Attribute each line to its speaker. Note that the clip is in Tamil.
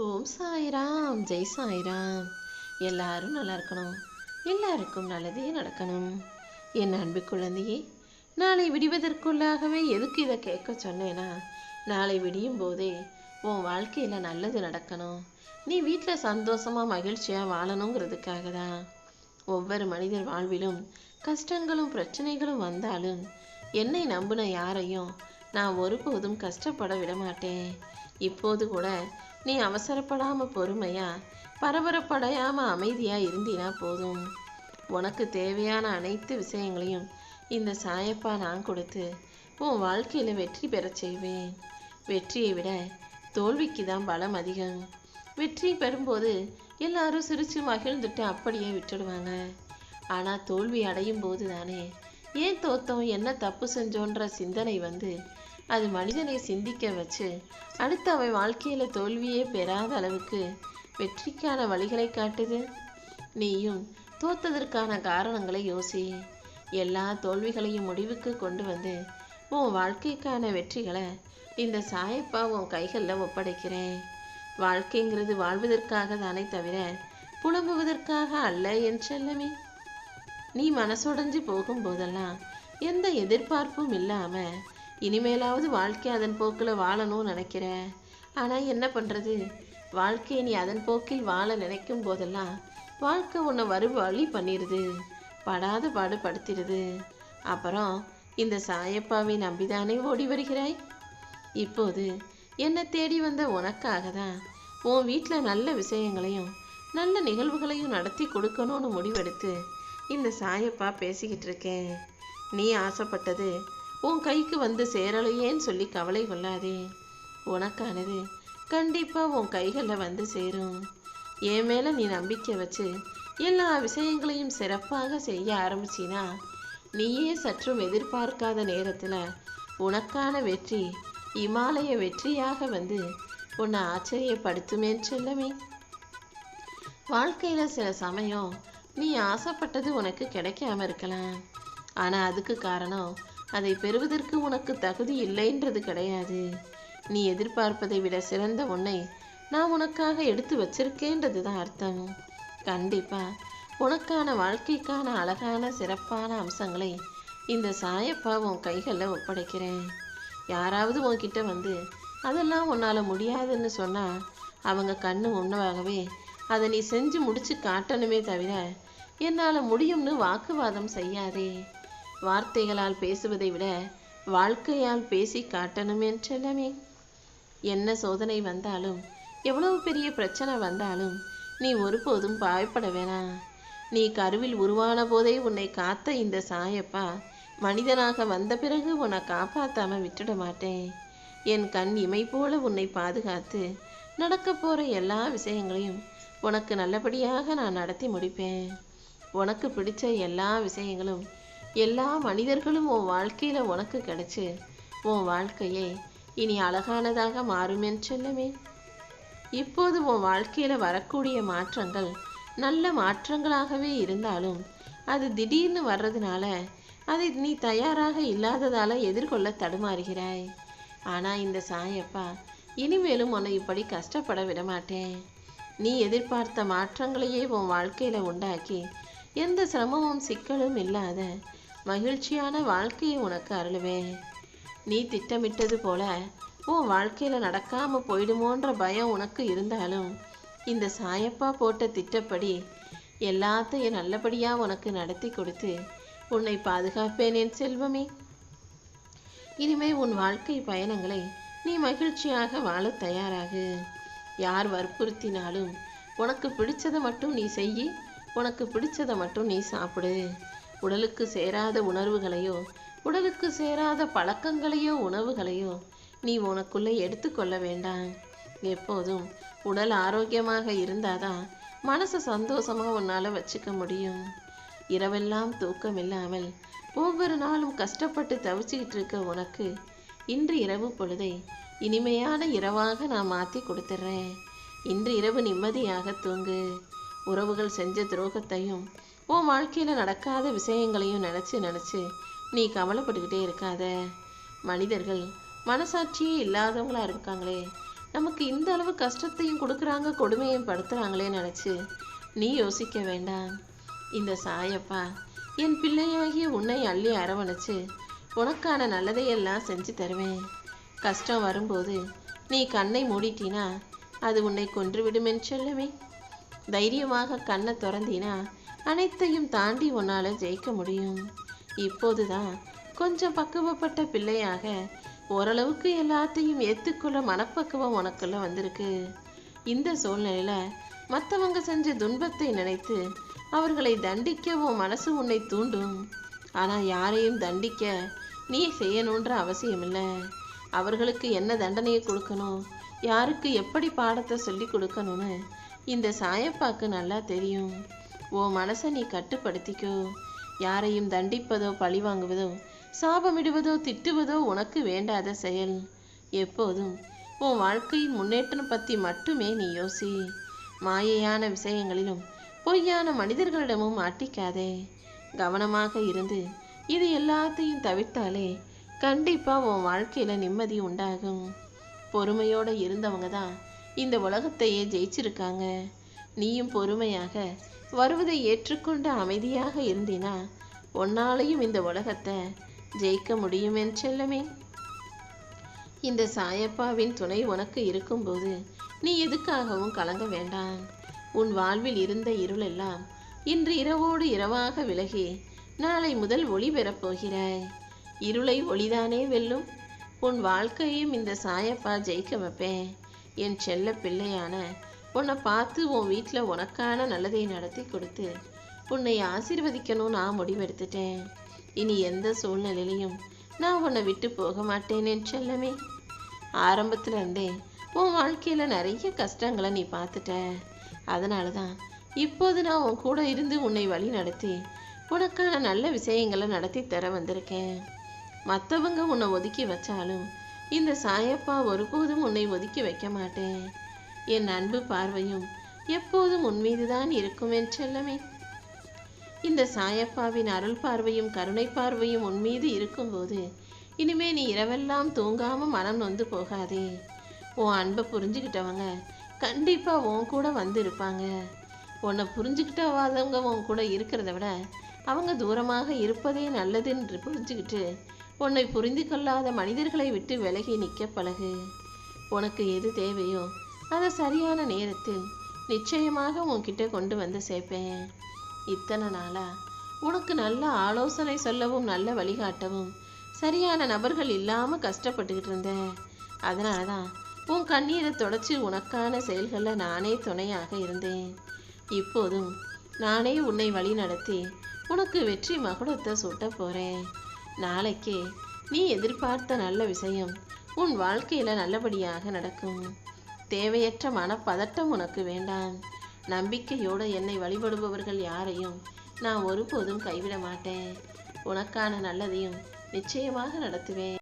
Speaker 1: ஓம் சாய்ராம், ஜெய் சாய்ராம். எல்லாரும் நல்லா இருக்கணும், எல்லாருக்கும் நல்லதே நடக்கணும். என் அன்பு குழந்தையே, நாளை விடிவதற்குள்ளாகவே எதுக்கு இதை கேட்க சொன்னேன்னா, நாளை விடியும் போதே உன் வாழ்க்கையில் நல்லது நடக்கணும், நீ வீட்டில் சந்தோஷமாக மகிழ்ச்சியாக வாழணுங்கிறதுக்காக தான். ஒவ்வொரு மனிதர் வாழ்விலும் கஷ்டங்களும் பிரச்சனைகளும் வந்தாலும் என்னை நம்பின யாரையும் நான் ஒருபோதும் கஷ்டப்பட விட மாட்டேன். இப்போது கூட நீ அவசரப்படாம பொறுமையா, பரபரப்படையாம அமைதியா இருந்தினா போதும். உனக்கு தேவையான அனைத்து விஷயங்களையும் இந்த சாயப்பா நான் கொடுத்து உன் வாழ்க்கையில வெற்றி பெறச் செய்வேன். வெற்றியை விட தோல்விக்கு தான் பலம் அதிகம். வெற்றி பெறும்போது எல்லாரும் சிரிச்சு மகிழ்ந்துட்டு அப்படியே விட்டுடுவாங்க. ஆனா தோல்வி அடையும் போது தானே ஏன் தோத்தோம், என்ன தப்பு செஞ்சோன்ற சிந்தனை வந்து அது மனிதனை சிந்திக்க வச்சு அடுத்து அவன் வாழ்க்கையில தோல்வியே பெறாத அளவுக்கு வெற்றிக்கான வழிகளை காட்டுது. நீயும் தோத்ததற்கான காரணங்களை யோசி. எல்லா தோல்விகளையும் முடிவுக்கு கொண்டு வந்து உன் வாழ்க்கைக்கான வெற்றிகளை இந்த சாயப்பா உன் கைகளில் ஒப்படைக்கிறேன். வாழ்க்கைங்கிறது வாழ்வதற்காக தானே தவிர புலம்புவதற்காக அல்ல என் செல்லமே. நீ மனசுடைஞ்சு போகும்போதெல்லாம் எந்த எதிர்பார்ப்பும் இல்லாம இனிமேலாவது வாழ்க்கை அதன் போக்கில் வாழணும்னு நினைக்கிற. ஆனால் என்ன பண்ணுறது, வாழ்க்கையை நீ அதன் போக்கில் வாழ நினைக்கும் போதெல்லாம் வாழ்க்கை உன்னை வழி பண்ணிடுது, படாத பாடு படுத்திடுது. அப்புறம் இந்த சாயப்பாவை நம்பிதானே ஓடி வருகிறாய். இப்போது என்னை தேடி வந்த உனக்காக தான் உன் வீட்டில் நல்ல விஷயங்களையும் நல்ல நிகழ்வுகளையும் நடத்தி கொடுக்கணும்னு முடிவெடுத்து இந்த சாயப்பா பேசிக்கிட்டு இருக்கேன். நீ ஆசைப்பட்டது உன் கைக்கு வந்து சேரலையேன்னு சொல்லி கவலை கொள்ளாதே. உனக்கானது கண்டிப்பாக உன் கைகளில் வந்து சேரும். என் மேலே நீ நம்பிக்கை வச்சு எல்லா விஷயங்களையும் சிறப்பாக செய்ய ஆரம்பிச்சினா, நீயே சற்றும் எதிர்பார்க்காத நேரத்தில் உனக்கான வெற்றி இமாலய வெற்றியாக வந்து உன்னை ஆச்சரியப்படுத்துமேன்னு செல்லமே. வாழ்க்கையில் சில சமயம் நீ ஆசைப்பட்டது உனக்கு கிடைக்காம இருக்கலாம். ஆனால் அதுக்கு காரணம் அதை பெறுவதற்கு உனக்கு தகுதி இல்லைன்றது கிடையாது. நீ எதிர்பார்ப்பதை விட சிறந்த ஒன்றை நான் உனக்காக எடுத்து வச்சிருக்கேன்றது தான் அர்த்தம். கண்டிப்பா உனக்கான வாழ்க்கைக்கான அழகான சிறப்பான அம்சங்களை இந்த சாயப்பா உன் கைகளில் ஒப்படைக்கிறேன். யாராவது உன்கிட்ட வந்து அதெல்லாம் உன்னால் முடியாதுன்னு சொன்னால் அவங்க கண்ணு முன்னவாகவே அதை நீ செஞ்சு முடிச்சு காட்டணுமே தவிர என்னால் முடியும்னு வாக்குவாதம் செய்யாதே. வார்த்தைகளால் பேசுவதை விட வாழ்க்கையால் பேசி காட்டணுமே செல்லமே. என்ன சோதனை வந்தாலும் எவ்வளவு பெரிய பிரச்சனை வந்தாலும் நீ ஒருபோதும் பயப்பட வேணாம். நீ கருவில் உருவான போதே உன்னை காத்த இந்த சாயப்பா மனிதனாக வந்த பிறகு உன்னை காப்பாற்றாம விட்டுட மாட்டேன். என் கண் இமை போல உன்னை பாதுகாத்து நடக்க போற எல்லா விஷயங்களையும் உனக்கு நல்லபடியாக நான் நடத்தி முடிப்பேன். உனக்கு பிடிச்ச எல்லா விஷயங்களும் எல்லா மனிதர்களும் உன் வாழ்க்கையில உனக்கு கிடைச்சு உன் வாழ்க்கையை இனி அழகானதாக மாறுமென் செல்லமே. இப்போது உன் வாழ்க்கையில வரக்கூடிய மாற்றங்கள் நல்ல மாற்றங்களாகவே இருந்தாலும் அது திடீர்னு வர்றதுனால அதை நீ தயாராக இல்லாததால எதிர்கொள்ள தடுமாறுகிறாய். ஆனா இந்த சாயப்பா இனிமேலும் உன்னை இப்படி கஷ்டப்பட விட மாட்டேன். நீ எதிர்பார்த்த மாற்றங்களையே உன் வாழ்க்கையில உண்டாக்கி எந்த சிரமமும் சிக்கலும் இல்லாத மகிழ்ச்சியான வாழ்க்கையை உனக்கு அருளுவேன். நீ திட்டமிட்டது போல உன் வாழ்க்கையில நடக்காம போயிடுமோன்ற பயம் உனக்கு இருந்தாலும் இந்த சாயப்பா போட்ட திட்டப்படி எல்லாத்தையும் நல்லபடியா உனக்கு நடத்தி கொடுத்து உன்னை பாதுகாப்பேன் என் செல்வமே. இனிமே உன் வாழ்க்கை பயணங்களை நீ மகிழ்ச்சியாக வாழ தயாராகு. யார் வற்புறுத்தினாலும் உனக்கு பிடிச்சதை மட்டும் நீ செய்யி, உனக்கு பிடிச்சதை மட்டும் நீ சாப்பிடு. உடலுக்கு சேராத உணர்வுகளையோ உடலுக்கு சேராத பழக்கங்களையோ உணவுகளையோ நீ உனக்குள்ளே எடுத்துக்கொள்ள வேண்டாம். எப்போதும் உடல் ஆரோக்கியமாக இருந்தாதான் மனசை சந்தோஷமாக உன்னால் வச்சுக்க முடியும். இரவெல்லாம் தூக்கம் இல்லாமல் ஒவ்வொரு நாளும் கஷ்டப்பட்டு தவிச்சுக்கிட்டு இருக்க உனக்கு இன்று இரவு பொழுதை இனிமையான இரவாக நான் மாற்றி கொடுத்துட்றேன். இன்று இரவு நிம்மதியாக தூங்கு. உறவுகள் செஞ்ச துரோகத்தையும் உன் வாழ்க்கையில் நடக்காத விஷயங்களையும் நினச்சி நீ கவலைப்பட்டுக்கிட்டே இருக்காத. மனிதர்கள் மனசாட்சியே இல்லாதவங்களா இருக்காங்களே, நமக்கு இந்த அளவு கஷ்டத்தையும் கொடுக்குறாங்க, கொடுமையும் படுத்துறாங்களே நினச்சி நீ யோசிக்க வேண்டாம். இந்த சாயப்பா என் பிள்ளையாகிய உன்னை அள்ளி அரவணைச்சு உனக்கான நல்லதையெல்லாம் செஞ்சு தருவேன். கஷ்டம் வரும்போது நீ கண்ணை மூடிட்டினா அது உன்னை கொன்றுவிடும் செல்லமே. தைரியமாக கண்ணை திறந்தினா அனைத்தையும் தாண்டி உன்னால் ஜெயிக்க முடியும். இப்போதுதான் கொஞ்சம் பக்குவப்பட்ட பிள்ளையாக ஓரளவுக்கு எல்லாத்தையும் ஏற்றுக்கொள்ள மனப்பக்குவம் உனக்குள்ள வந்திருக்கு. இந்த சூழ்நிலையில் மற்றவங்க செஞ்ச துன்பத்தை நினைத்து அவர்களை தண்டிக்கவும் மனசு உன்னை தூண்டும். ஆனால் யாரையும் தண்டிக்க நீ செய்யணுன்ற அவசியம் இல்லை. அவர்களுக்கு என்ன தண்டனையை கொடுக்கணும், யாருக்கு எப்படி பாடத்தை சொல்லி கொடுக்கணும்னு இந்த சாயப்பாக்கு நல்லா தெரியும். உன் மனசை நீ கட்டுப்படுத்திக்கோ. யாரையும் தண்டிப்பதோ பழி வாங்குவதோ சாபமிடுவதோ திட்டுவதோ உனக்கு வேண்டாத செயல். எப்போதும் உன் வாழ்க்கையின் முன்னேற்றம் பற்றி மட்டுமே நீ யோசி. மாயையான விஷயங்களிலும் பொய்யான மனிதர்களிடமும் மாட்டிக்காதே. கவனமாக இருந்து இது எல்லாத்தையும் தவிர்த்தாலே கண்டிப்பாக உன் வாழ்க்கையில் நிம்மதி உண்டாகும். பொறுமையோடு இருந்தவங்க தான் இந்த உலகத்தையே ஜெயிச்சிருக்காங்க. நீயும் பொறுமையாக வருவதை ஏற்றுக்கொண்டு அமைதியாக இருந்தினா உன்னாலையும் இந்த உலகத்தை ஜெயிக்க முடியும் என் செல்லமே. இந்த சாயப்பாவின் துணை உனக்கு இருக்கும்போது நீ எதுக்காகவும் கலங்க வேண்டாம். உன் வாழ்வில் இருந்த இருளெல்லாம் இன்று இரவோடு இரவாக விலகி நாளை முதல் ஒளி பெறப் போகிறாய். இருளை ஒளிதானே வெல்லும். உன் வாழ்க்கையும் இந்த சாயப்பா ஜெயிக்க வைப்பேன். என் செல்ல பிள்ளையான உன்னை பார்த்து உன் வீட்டில் உனக்கான நல்லதை நடத்தி கொடுத்து உன்னை ஆசீர்வதிக்கணும் நான் முடிவெடுத்துட்டேன். இனி எந்த சூழ்நிலையிலையும் நான் உன்னை விட்டு போக மாட்டேன் என் செல்லமே. ஆரம்பத்தில் இருந்தே உன் வாழ்க்கையில் நிறைய கஷ்டங்களை நீ பார்த்துட்ட. அதனால தான் இப்போது நான் உன் கூட இருந்து உன்னை வழி நடத்தி உனக்கான நல்ல விஷயங்களை நடத்தி தர வந்திருக்கேன். மற்றவங்க உன்னை ஒதுக்கி வச்சாலும் இந்த சாயப்பா ஒருபோதும் உன்னை ஒதுக்கி வைக்க மாட்டேன். என் அன்பு பார்வையும் எப்போதும் உன் மீதுதான் இருக்கும் என் செல்லமே. இந்த சாயப்பாவின் அருள் பார்வையும் கருணை பார்வையும் உன் மீது இருக்கும்போது இனிமே நீ இரவெல்லாம் தூங்காம மனம் நொந்து போகாதே. உன் அன்பை புரிஞ்சுக்கிட்டவங்க கண்டிப்பா உன் கூட வந்து இருப்பாங்க. உன்னை புரிஞ்சுக்கிட்டவாதவங்க உன் கூட இருக்கிறத விட அவங்க தூரமாக இருப்பதே நல்லதுன்னு புரிஞ்சுக்கிட்டு உன்னை புரிந்து கொள்ளாத மனிதர்களை விட்டு விலகி நிற்க பழகு. உனக்கு எது தேவையோ அதை சரியான நேரத்தில் நிச்சயமாக உன்கிட்ட கொண்டு வந்து சேர்ப்பேன். இத்தனை நாளா உனக்கு நல்ல ஆலோசனை சொல்லவும் நல்ல வழிகாட்டவும் சரியான நபர்கள் இல்லாமல் கஷ்டப்பட்டுக்கிட்டு இருந்தேன். அதனால தான் உன் கண்ணீரை தொடச்சி உனக்கான செயல்களில் நானே துணையாக இருந்தேன். இப்போதும் நானே உன்னை வழி நடத்தி உனக்கு வெற்றி மகுடத்தை சூட்ட போகிறேன். நாளைக்கே நீ எதிர்பார்த்த நல்ல விஷயம் உன் வாழ்க்கையில் நல்லபடியாக நடக்கும். தேவையற்ற மனப்பதட்டம் உனக்கு வேண்டாம். நம்பிக்கையோடு என்னை வழிபடுபவர்கள் யாரையும் நான் ஒருபோதும் கைவிட மாட்டேன். உனக்கான நல்லதையும் நிச்சயமாக நடத்துவேன்.